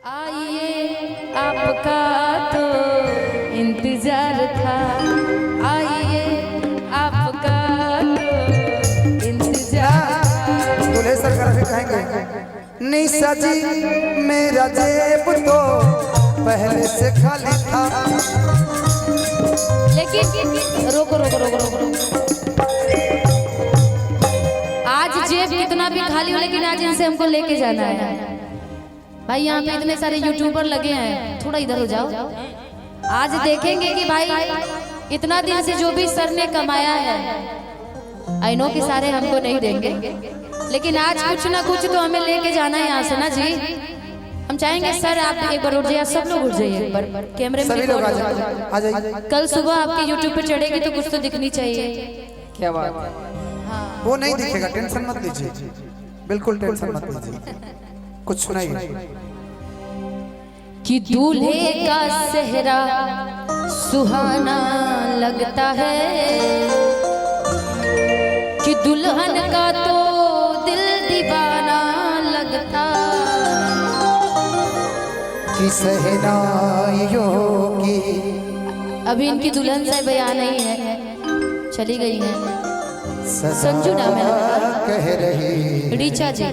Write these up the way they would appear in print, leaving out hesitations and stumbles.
आइए आपका तो इंतजार था, आइए आपका तो इंतजार। दूल्हे सरकार से कहेंगे निशा जी मेरा जेब तो पहले से खाली था। लेकिन रोको रोको रोको रोको रोको, आज जेब कितना भी खाली हो लेकिन आज इनसे हमको लेके जाना है। भाई यहाँ पे इतने सारे यूट्यूबर लगे हैं, थोड़ा इधर हो जाओ। आज देखेंगे कि भाई इतना दिन से जो भी सर ने कमाया है, आई नो कि सारे हमको नहीं देंगे, लेकिन आज कुछ ना कुछ तो हमें लेके जाना है यहाँ से ना जी। हम चाहेंगे सर आप एक बार उठ जाइए, सब लोग उठ जाइए एक बार, कैमरे में सभी लोग आ जाइए। कल सुबह आपके यूट्यूब पे चढ़ेगी तो कुछ तो दिखनी चाहिए। क्या बात है? हाँ। वो नहीं दिखेगा, टेंशन मत लीजिए, बिल्कुल टेंशन मत लीजिए। कुछ सुनाइए कि दूल्हे का सेहरा सुहाना लगता है, कि दुल्हन का तो दिल दीवाना लगता, कि सहनाइयों की। अभी इनकी दुल्हन से बयान नहीं है, चली गई है। संजू नाम है, कह रही रीचा जी,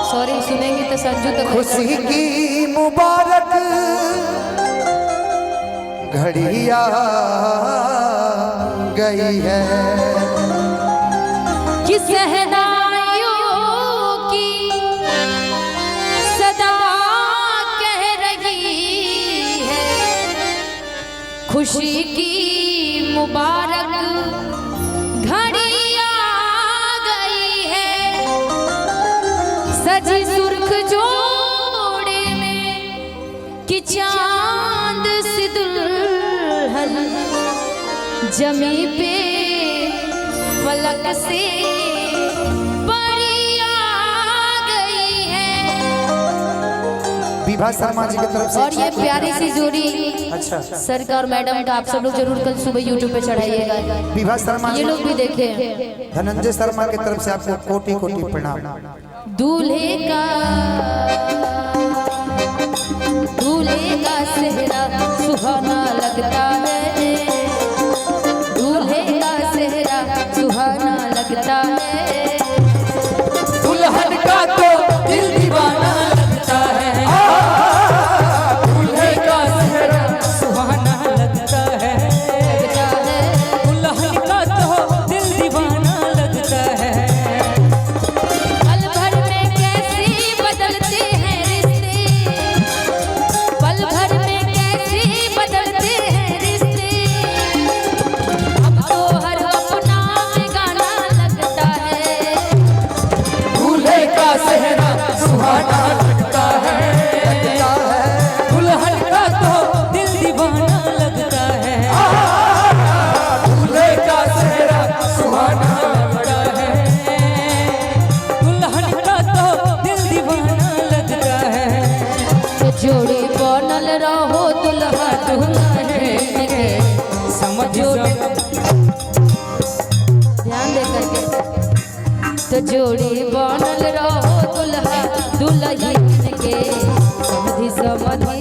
सॉरी सुनेंगे तो संजू तो खुशी की मुबारक घड़िया गई है, कि सहनाइयों की सदा कह रही है, खुशी की मुबारक घड़ी आ गई है, सजी सुर्ख जोड़े में कि चांद सी दुल्हन जमी पे फलक से बड़ी आ गई है। विभा शर्मा जी की तरफ से और ये प्यारी सी जोड़ी अच्छा सर का और मैडम का आप सब लोग जरूर कल सुबह यूट्यूब पे चढ़ाइएगा। विभा शर्मा ये जी, लोग भी देखे। धनंजय शर्मा की तरफ से आपको कोटि कोटि प्रणाम। दूल्हे का सेहरा सुहाना लगता है, दूल्हे का सेहरा सुहाना लगता है, दुल्हन का तो दिल दीवाना लगता है, दूल्हे का सेहरा सुहाना लगता है, दुल्हन का तो दिल दीवाना लगता है। पल भर में कैसे बदलते हैं रिश्ते, पल भर में कैसे बदलते हैं रिश्ते, अब तो हर अपना गाना लगता है, दूल्हे का सेहरा सुहाना लगता है, दुल्हन का तो दिल दीवाना लगता है, दूल्हे का सेहरा सुहाना लगता है, दुल्हन का तो दिल दीवाना लगता है। तो जोड़ी बनल रहो दुल्हा दुल्हन के, समझो ध्यान दे करके, तो जोड़ी बनल रहो दुल्हा दुल्हन के, समधि समधि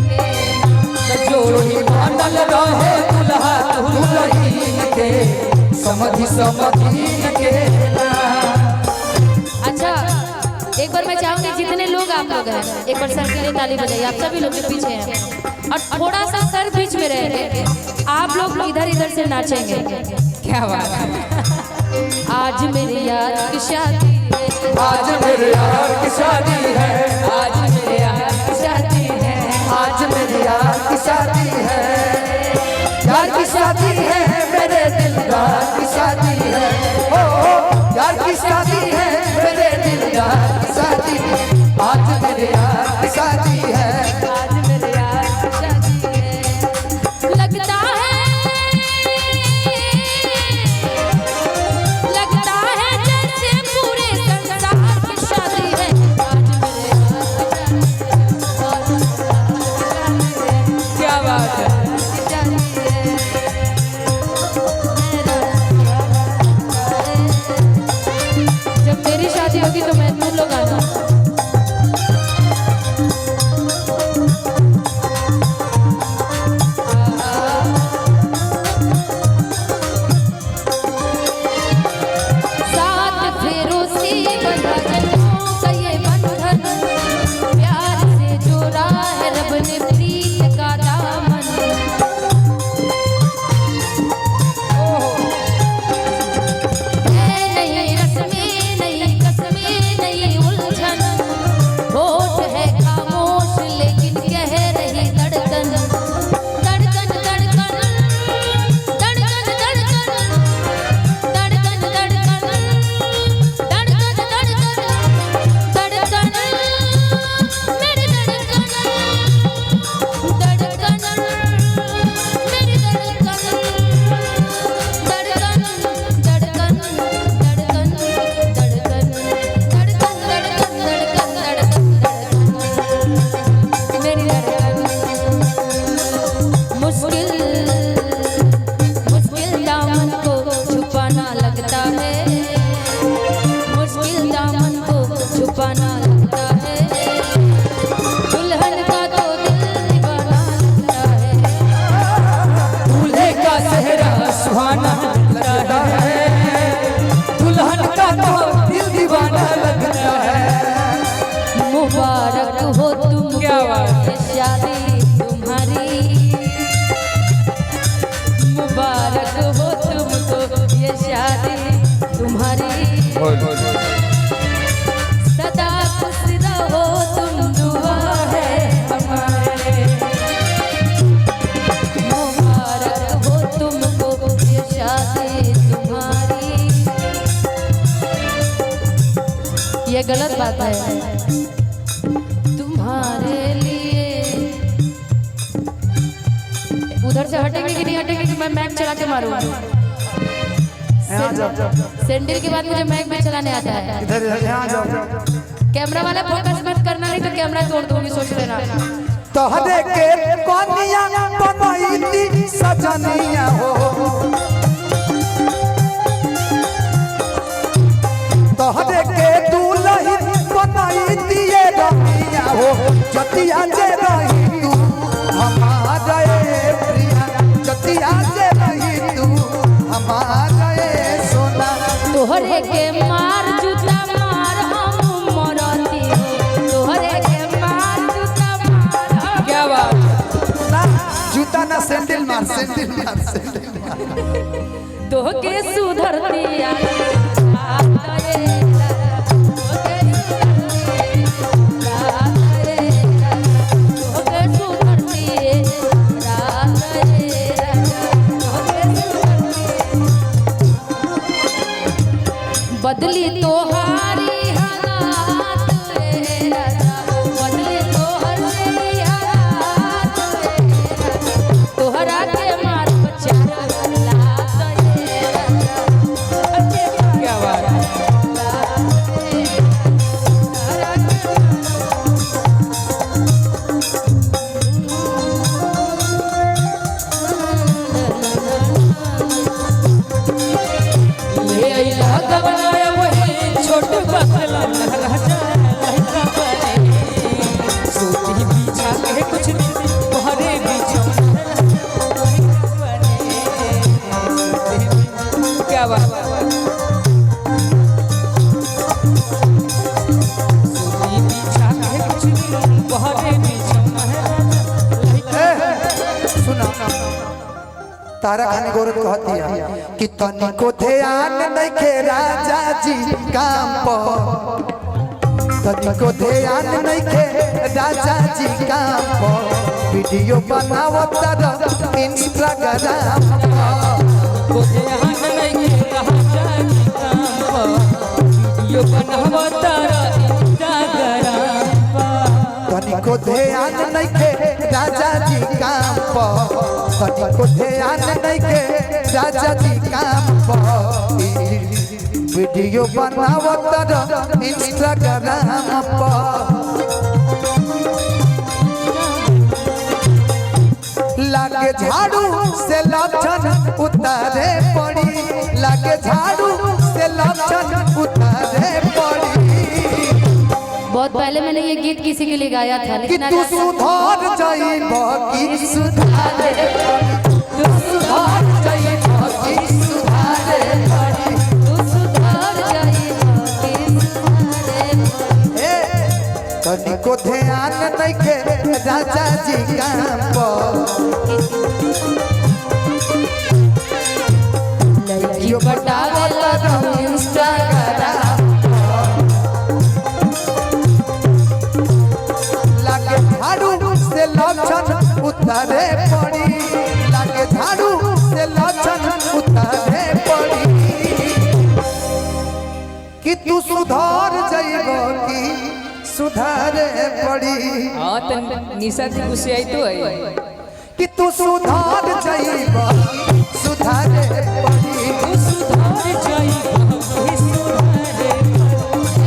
के, जोड़ी बांधल रहे दुल्हा दुल्हन के, समधि समधि के। अच्छा एक बार मैं चाहूंगी जितने लोग आप लोग हैं एक बार सर के लिए ताली बजाइए, आप सभी लोग जो पीछे हैं, और थोड़ा सा सर बीच में रहेंगे, आप लोग इधर इधर से नाचेंगे। क्या बात है? आज मेरे यार की शादी है, आज मेरे यार की शादी है, आज मेरे यार की शादी है, आज मेरी यार की शादी है, यार की शादी है, मेरे दिलदार की शादी है, ओ यार की शादी है, मेरे दिलदार की शादी है, आज मेरे यार की शादी है, आज मेरे यार की शादी है, लगता है जैसे पूरे संसार की शादी है, आज मेरे यार की शादी ये शादी तुम्हारी, मुबारक हो तुमको ये शादी तुम्हारी, सदा खुश रहो तुम दुआ है हमारे, मुबारक हो तुमको ये शादी तुम्हारी। ये गलत बात है। तुम्हारे लिए उधर से हटेंगे कि नहीं हटेंगे कि मैं मैक चला के मारूंगा? सैंडल के बाद मुझे मैक में चलाने आता है। इधर यहाँ जाओ। कैमरा वाला फोकस मत करना, नहीं तो कैमरा तोड़ दूंगी, सोच लेना। तोहरे के कनिया बनैती सजनिया हो, तोहरे के दुलही बनैती ये रमिया हो, जतिया जे रही तू हमारे प्रिया, जतिया जे रही तू हमारे सोना। तोहरे के मार जूता मार हम मरती हो, तोहरे के मार जूता मार। क्या बात, जूता ना सैंडल मार, सैंडल मार, सैंडल मार। तो के सुधरती बदली तोहारी हालात रे राजा, बदली तोहरी हालात रे राजा, तोहरा के मार बचार लात रे राजा, क्या बात, छोट बदला लहका बने, सोची पीछा के कुछ बहरे बीचों बने। क्या बात, सोची पीछा के कुछ बहरे बीचों सुना तारा खानी गोरत कहती है कि तनिको ध्यान नहीं के राजा जी काम पर, तनिको ध्यान नहीं के राजा जी काम पर, वीडियो बनावत रह इंस्टाग्राम पर, को ध्यान नहीं के राजा जी काम पर, वीडियो बनावत रह इंस्टाग्राम पर, तनिको ध्यान नहीं के राजा जी काम पर, तनिको ध्यान नहीं के राजा जी काम पर, वीडियो बनावत रह इंस्टाग्राम पर। लागे झाड़ू से लक्षण उतारे पड़ी, लागे झाड़ू से लक्षण उतारे पड़ी। बहुत पहले मैंने ये गीत किसी के लिए गाया था, कि लेकिन तू सुधार जाइबो कि सुधारे, तू सुधार जाइबो कि सुधारे पड़ी, तू सुधर जाइबो कि सुधारे। तनिको ध्यान नहीं के राजा जी काम पर, लड़की पटावे तो इंस्टाग्राम, लागे झाड़ू से लक्षण उतारे पड़ी, लागे झाड़ू से लक्षण उतारे पड़ी। कि तू सुधार जाइबो कि सुधारे पड़ी, हाँ तो निशा जी गुस्से आई तो है कि तू सुधार जाइबो कि सुधारे पड़ी, तू सुधार जाइबो कि सुधारे,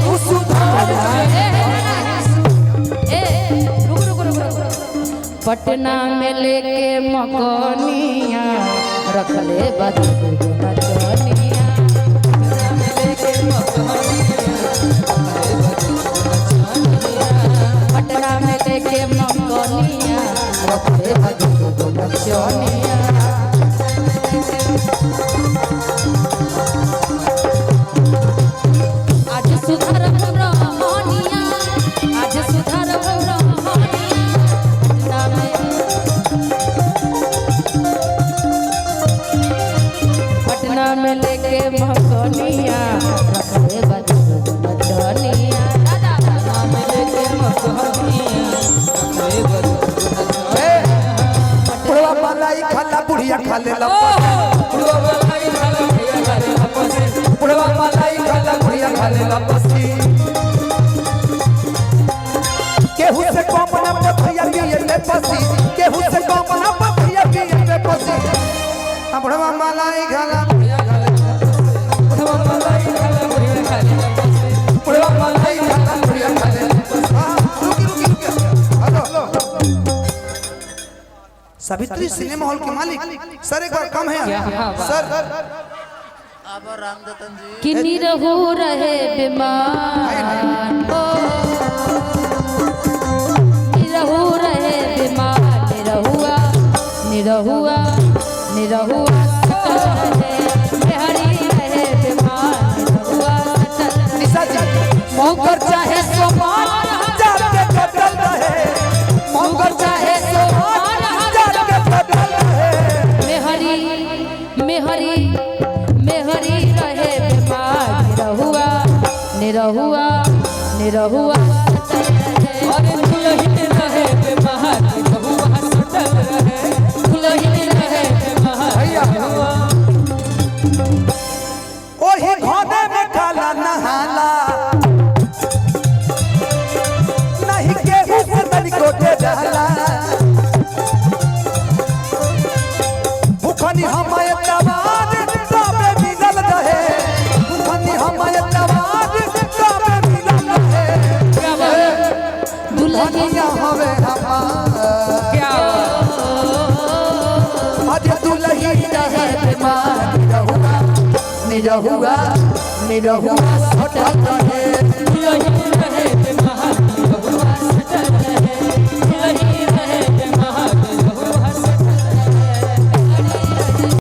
तू सुधार पटना में लेके मकनिया रखले बदनिया, पटना में लेके मकनिया रखले बदनिया। आज सुधार रहनिया, आज सुधार रहनिया, के मकनिया रखले बदल नचनिया नाम लेके मकनिया रखले बदल बुढ़वा मलाई खाला बुढ़िया खाले ला बुढ़वा मलाई खाला बुढ़िया खाले लपसी बुढ़वा मलाई खाला बुढ़िया खाले ला पसी केहू से कम ना पथिया पिए ले पसी केहू से कम ना पथिया पिए ले पसी बुढ़वा मलाई खाला बुढ़िया खाले बुढ़वा मलाई खाला बुढ़िया खाले लपसी बुढ़वा मलाई खाला बुढ़िया खाले रुकी हेलो सावित्री सिनेमा हॉल के मालिक सर एक बार कम है सर कि निरहु रहे बीमार निरहु रहे बीमार निरहुआ निरहुआ निरहुआ सटल रहे हरी रहे बीमार निरहुआ सटल निशा जी मौकर चाहे सोमार जाके कटल रहे मौकर चाहे सोमार जाके कटल रहे मेहरी मेहरी मेहरी रहे बीमार निरहुआ निरहुआ निरहुआ सटल रहे अरे दुल्हन रहे बेमहार बहुआ सटल रहे दुल्हन रहे बेमहार भैया ओही घोड़े में काला नहाला नहीं केहू से तनिको के जाला भूखनी हमारे तवार काबे मिलल रहे भूखनी हमारे तवार काबे मिलल रहे क्या बात दुल्हनिया हवे हमार क्या आज दुल्ही रहे बीमार निरहुआ निरहुआ निरहुआ सटल रहे